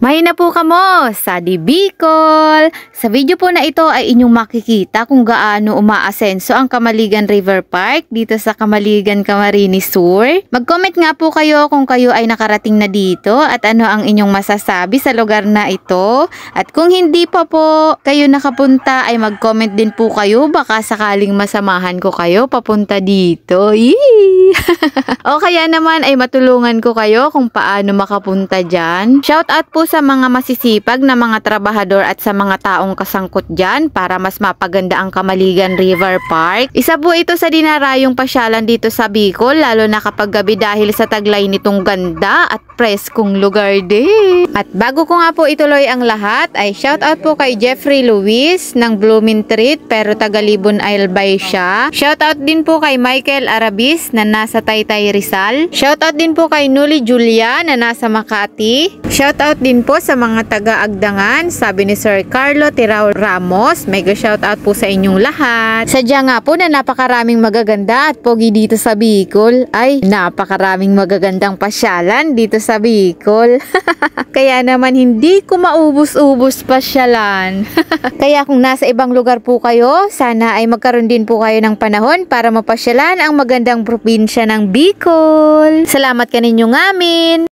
Mahina po kamo sa Bicol. Sa video po na ito ay inyong makikita kung gaano umaasenso ang Camaligan River Park dito sa Camaligan, Camarines Sur. Mag-comment nga po kayo kung kayo ay nakarating na dito at ano ang inyong masasabi sa lugar na ito. At kung hindi pa po kayo nakapunta ay mag-comment din po kayo, baka sakaling masamahan ko kayo papunta dito. O kaya naman ay matulungan ko kayo kung paano makapunta dyan. Shout out po sa mga masisipag na mga trabahador at sa mga taong kasangkot dyan para mas mapaganda ang Camaligan River Park. Isa po ito sa dinarayong pasyalan dito sa Bicol, lalo na kapag gabi dahil sa taglay nitong ganda at preskong lugar din. At bago ko nga po ituloy ang lahat ay shout out po kay Jeffrey Luis ng Blooming Treat pero taga Libon Albay siya. Shout out din po kay Michael Arabis na nasa Taytay Rizal. Shout out din po kay Nuli Julia na nasa Makati. Shout out din po sa mga taga-Agdangan, sabi ni Sir Carlo Tirao Ramos. Mega shout out po sa inyong lahat. Sadya nga po na napakaraming magaganda at pogi dito sa Bicol. Ay, napakaraming magagandang pasyalan dito sa Bicol. Kaya naman hindi ko maubos-ubos pasyalan. Kaya kung nasa ibang lugar po kayo, sana ay magkaroon din po kayo ng panahon para mapasyalan ang magandang probinsya ng Bicol. Salamat kaninyo ngamin.